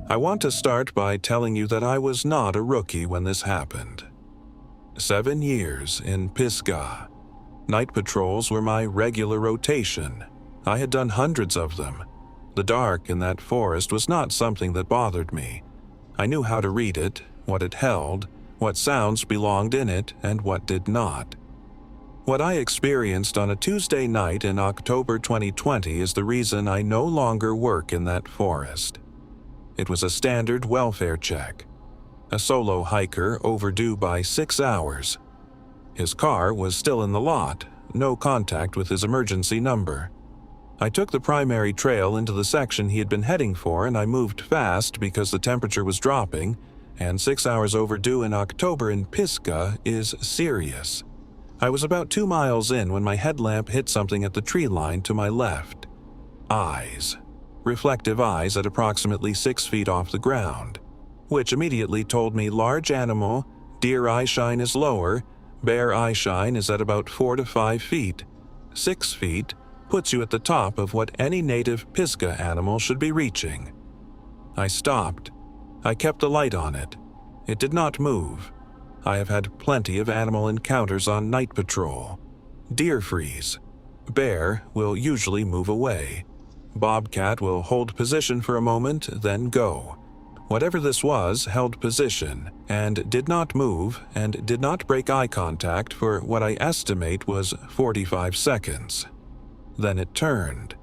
I want to start by telling you that I was not a rookie when this happened. 7 years in Pisgah. Night patrols were my regular rotation. I had done hundreds of them. The dark in that forest was not something that bothered me. I knew how to read it, what it held, what sounds belonged in it, and what did not. What I experienced on a Tuesday night in October 2020 is the reason I no longer work in that forest. It was a standard welfare check. A solo hiker overdue by 6 hours. His car was still in the lot, no contact with his emergency number. I took the primary trail into the section he had been heading for, and I moved fast because the temperature was dropping, and 6 hours overdue in October in Pisgah is serious. I was about 2 miles in when my headlamp hit something at the tree line to my left. Eyes. Reflective eyes at approximately 6 feet off the ground, which immediately told me large animal, deer eye shine is lower, bear eye shine is at about 4 to 5 feet. 6 feet puts you at the top of what any native Pisgah animal should be reaching. I stopped. I kept the light on it. It did not move. I have had plenty of animal encounters on night patrol. Deer freeze. Bear will usually move away. Bobcat will hold position for a moment, then go. Whatever this was held position and did not move and did not break eye contact for what I estimate was 45 seconds. Then it turned.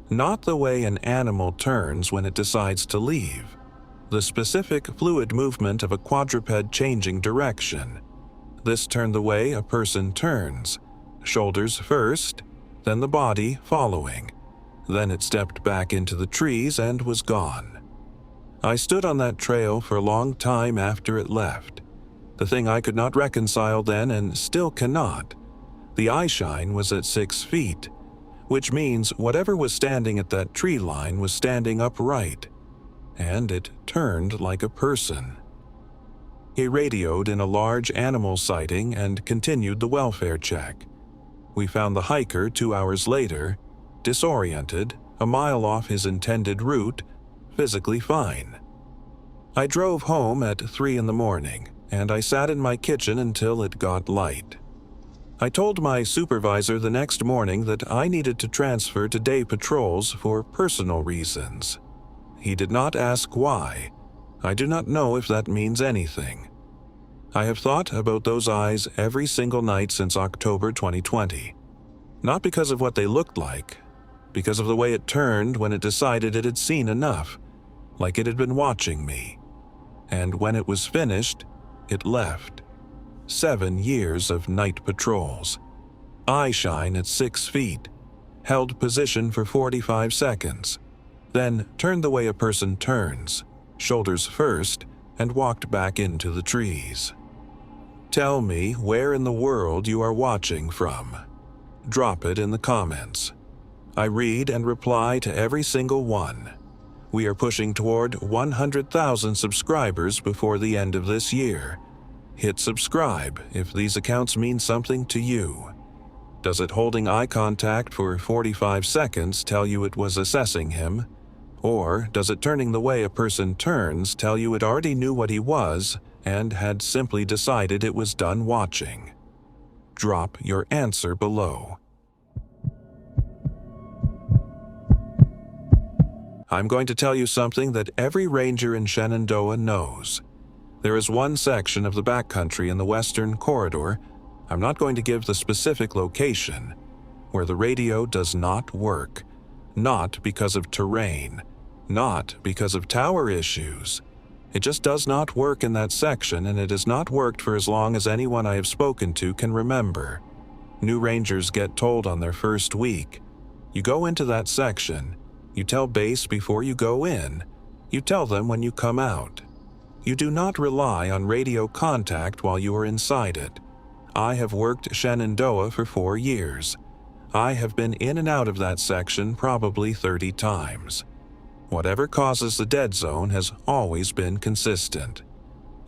Not the way an animal turns when it decides to leave. The specific fluid movement of a quadruped changing direction. This turned the way a person turns. Shoulders first, then the body following. Then it stepped back into the trees and was gone. I stood on that trail for a long time after it left. The thing I could not reconcile then and still cannot. The eye shine was at 6 feet, which means whatever was standing at that tree line was standing upright, and it turned like a person. He radioed in a large animal sighting and continued the welfare check. We found the hiker 2 hours later, disoriented, a mile off his intended route, physically fine. I drove home at 3 in the morning, and I sat in my kitchen until it got light. I told my supervisor the next morning that I needed to transfer to day patrols for personal reasons. He did not ask why. I do not know if that means anything. I have thought about those eyes every single night since October 2020. Not because of what they looked like, because of the way it turned when it decided it had seen enough, like it had been watching me. And when it was finished, it left. 7 years of night patrols. Eye shine at 6 feet. Held position for 45 seconds. Then turned the way a person turns, shoulders first, and walked back into the trees. Tell me where in the world you are watching from. Drop it in the comments. I read and reply to every single one. We are pushing toward 100,000 subscribers before the end of this year. Hit subscribe if these accounts mean something to you. Does it holding eye contact for 45 seconds tell you it was assessing him? Or does it turning the way a person turns tell you it already knew what he was and had simply decided it was done watching? Drop your answer below. I'm going to tell you something that every ranger in Shenandoah knows. There is one section of the backcountry in the western corridor, I'm not going to give the specific location, where the radio does not work. Not because of terrain, not because of tower issues. It just does not work in that section, and it has not worked for as long as anyone I have spoken to can remember. New rangers get told on their first week. You go into that section. You tell base before you go in. You tell them when you come out. You do not rely on radio contact while you are inside it. I have worked Shenandoah for 4 years. I have been in and out of that section probably 30 times. Whatever causes the dead zone has always been consistent.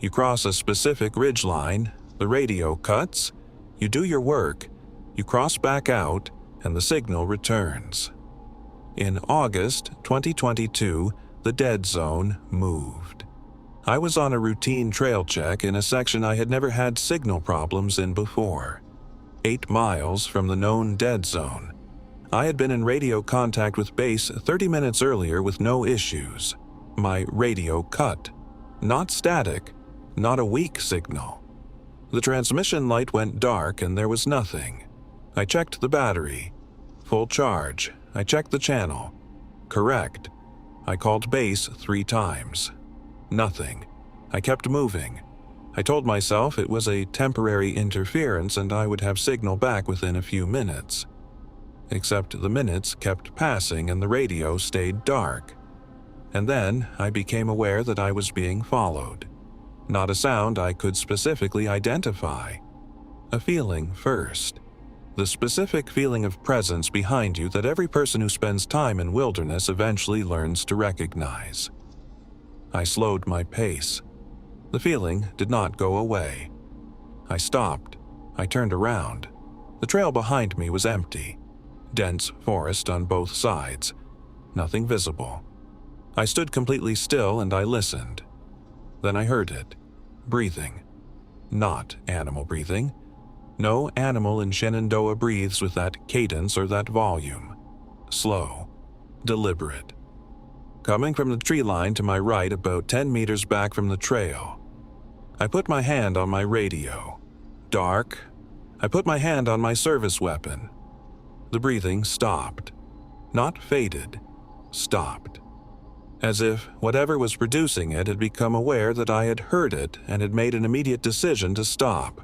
You cross a specific ridgeline, the radio cuts, you do your work, you cross back out, and the signal returns. In August 2022, the dead zone moved. I was on a routine trail check in a section I had never had signal problems in before. 8 miles from the known dead zone. I had been in radio contact with base 30 minutes earlier with no issues. My radio cut. Not static, not a weak signal. The transmission light went dark and there was nothing. I checked the battery. Full charge. I checked the channel. Correct. I called base 3 times. Nothing. I kept moving. I told myself it was a temporary interference and I would have signal back within a few minutes. Except the minutes kept passing and the radio stayed dark. And then I became aware that I was being followed. Not a sound I could specifically identify. A feeling first. The specific feeling of presence behind you that every person who spends time in wilderness eventually learns to recognize. I slowed my pace. The feeling did not go away. I stopped. I turned around. The trail behind me was empty. Dense forest on both sides. Nothing visible. I stood completely still and I listened. Then I heard it. Breathing. Not animal breathing. No animal in Shenandoah breathes with that cadence or that volume. Slow. Deliberate. Coming from the tree line to my right about 10 meters back from the trail. I put my hand on my radio. Dark. I put my hand on my service weapon. The breathing stopped. Not faded. Stopped. As if whatever was producing it had become aware that I had heard it and had made an immediate decision to stop.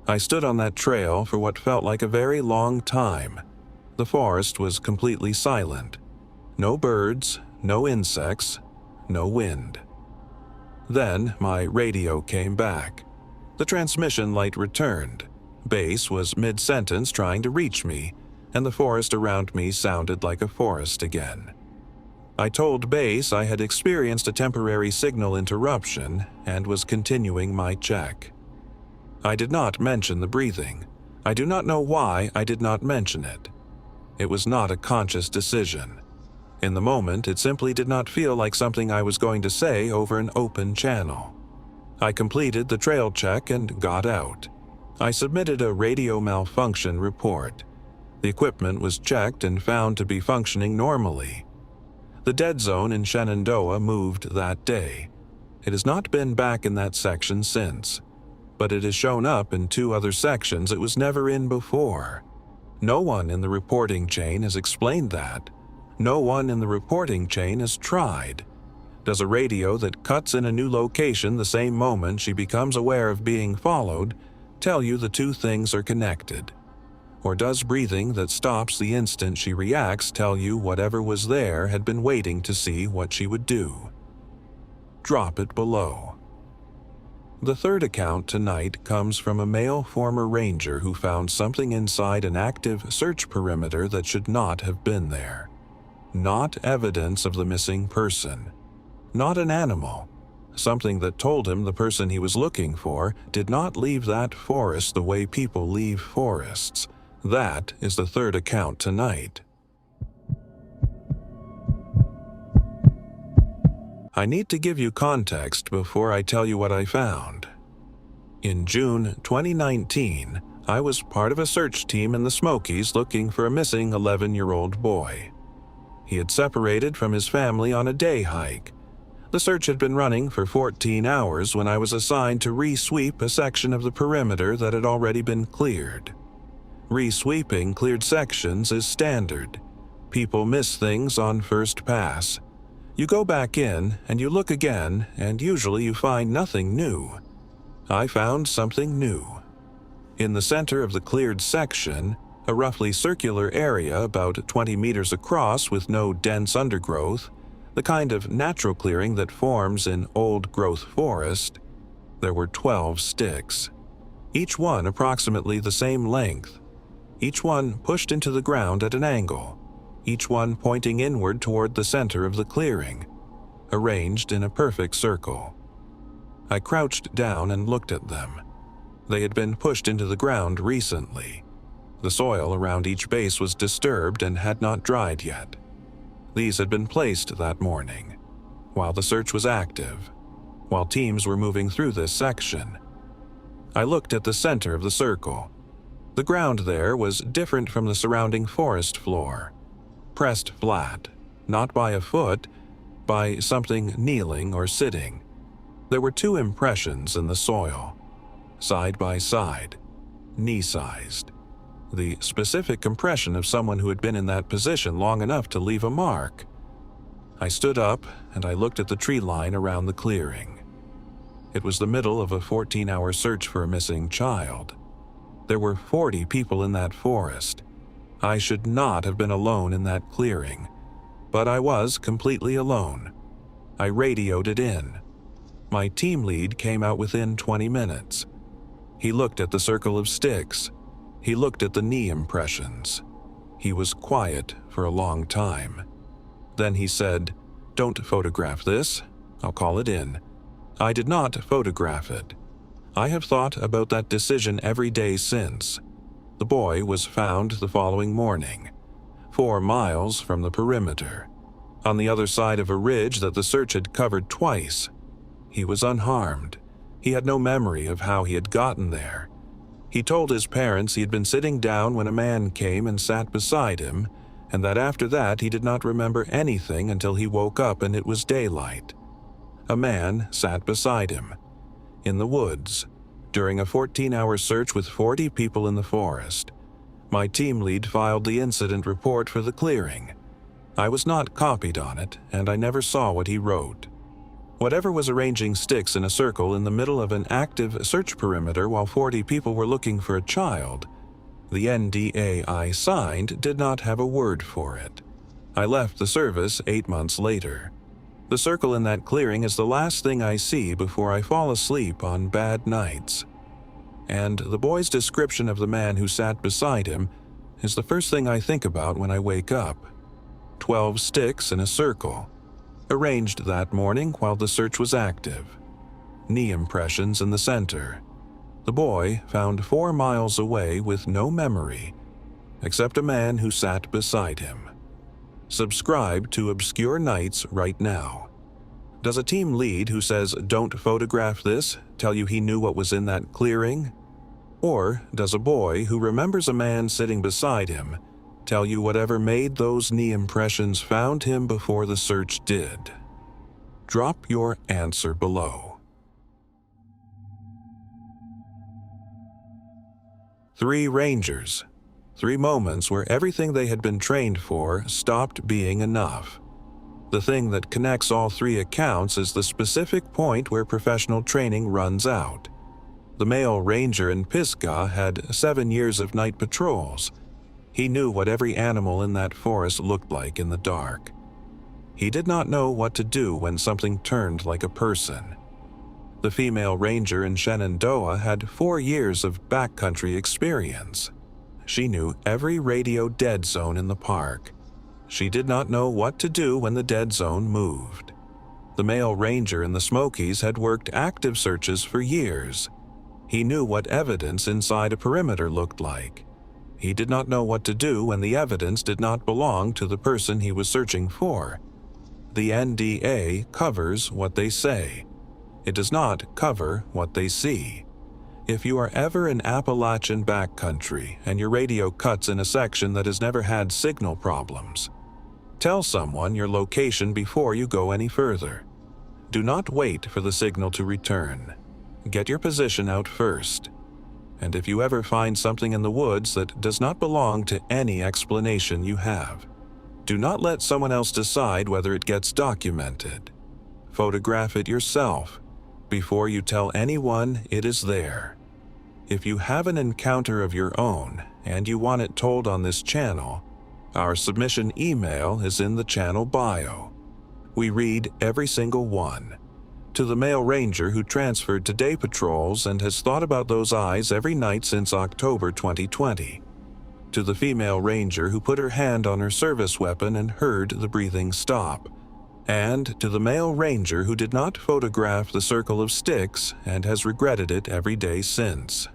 I stood on that trail for what felt like a very long time. The forest was completely silent. No birds, no insects, no wind. Then my radio came back. The transmission light returned. Base was mid-sentence trying to reach me, and the forest around me sounded like a forest again. I told Base I had experienced a temporary signal interruption and was continuing my check. I did not mention the breathing. I do not know why I did not mention it. It was not a conscious decision. In the moment, it simply did not feel like something I was going to say over an open channel. I completed the trail check and got out. I submitted a radio malfunction report. The equipment was checked and found to be functioning normally. The dead zone in Shenandoah moved that day. It has not been back in that section since, but it has shown up in 2 other sections it was never in before. No one in the reporting chain has explained that. No one in the reporting chain has tried. Does a radio that cuts in a new location the same moment she becomes aware of being followed tell you the 2 things are connected? Or does breathing that stops the instant she reacts tell you whatever was there had been waiting to see what she would do? Drop it below. The third account tonight comes from a male former ranger who found something inside an active search perimeter that should not have been there. Not evidence of the missing person. Not an animal. Something that told him the person he was looking for did not leave that forest the way people leave forests. That is the third account tonight. I need to give you context before I tell you what I found. In June 2019, I was part of a search team in the Smokies looking for a missing 11-year-old boy. He had separated from his family on a day hike. The search had been running for 14 hours when I was assigned to re-sweep a section of the perimeter that had already been cleared. Re-sweeping cleared sections is standard. People miss things on first pass. You go back in and you look again, and usually you find nothing new. I found something new. In the center of the cleared section, a roughly circular area about 20 meters across with no dense undergrowth, the kind of natural clearing that forms in old-growth forest, there were 12 sticks. Each one approximately the same length. Each one pushed into the ground at an angle. Each one pointing inward toward the center of the clearing, arranged in a perfect circle. I crouched down and looked at them. They had been pushed into the ground recently. The soil around each base was disturbed and had not dried yet. These had been placed that morning. while the search was active, while teams were moving through this section. I looked at the center of the circle. The ground there was different from the surrounding forest floor, pressed flat, not by a foot, by something kneeling or sitting. There were two impressions in the soil, side by side, knee-sized. The specific impression of someone who had been in that position long enough to leave a mark. I stood up and I looked at the tree line around the clearing. It was the middle of a 14-hour search for a missing child. There were 40 people in that forest. I should not have been alone in that clearing, but I was completely alone. I radioed it in. My team lead came out within 20 minutes. He looked at the circle of sticks. He looked at the knee impressions. He was quiet for a long time. Then he said, "Don't photograph this. I'll call it in." I did not photograph it. I have thought about that decision every day since. The boy was found the following morning, 4 miles from the perimeter, on the other side of a ridge that the search had covered twice. He was unharmed. He had no memory of how he had gotten there. He told his parents he had been sitting down when a man came and sat beside him, and that after that he did not remember anything until he woke up and it was daylight. A man sat beside him, in the woods, during a 14-hour search with 40 people in the forest. My team lead filed the incident report for the clearing. I was not copied on it, and I never saw what he wrote. Whatever was arranging sticks in a circle in the middle of an active search perimeter while 40 people were looking for a child, the NDA I signed did not have a word for it. I left the service 8 months later. The circle in that clearing is the last thing I see before I fall asleep on bad nights. And the boy's description of the man who sat beside him is the first thing I think about when I wake up. 12 sticks in a circle, arranged that morning while the search was active. Knee impressions in the center. The boy found 4 miles away with no memory, except a man who sat beside him. Subscribe to Obscure Nights right now. Does a team lead who says, "Don't photograph this," tell you he knew what was in that clearing? Or does a boy who remembers a man sitting beside him tell you whatever made those knee impressions found him before the search did? Drop your answer below. 3 rangers. 3 moments where everything they had been trained for stopped being enough. The thing that connects all 3 accounts is the specific point where professional training runs out. The male ranger in Pisgah had 7 years of night patrols. He knew what every animal in that forest looked like in the dark. He did not know what to do when something turned like a person. The female ranger in Shenandoah had 4 years of backcountry experience. She knew every radio dead zone in the park. She did not know what to do when the dead zone moved. The male ranger in the Smokies had worked active searches for years. He knew what evidence inside a perimeter looked like. He did not know what to do when the evidence did not belong to the person he was searching for. The NDA covers what they say. It does not cover what they see. If you are ever in Appalachian Backcountry and your radio cuts in a section that has never had signal problems, tell someone your location before you go any further. Do not wait for the signal to return. Get your position out first. And if you ever find something in the woods that does not belong to any explanation you have, do not let someone else decide whether it gets documented. Photograph it yourself before you tell anyone it is there. If you have an encounter of your own and you want it told on this channel, our submission email is in the channel bio. We read every single one. To the male ranger who transferred to day patrols and has thought about those eyes every night since October 2020. To the female ranger who put her hand on her service weapon and heard the breathing stop. And to the male ranger who did not photograph the circle of sticks and has regretted it every day since.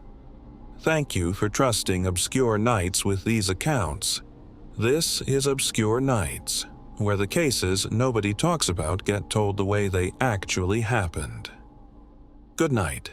Thank you for trusting Obscure Nights with these accounts. This is Obscure Nights, where the cases nobody talks about get told the way they actually happened. Good night.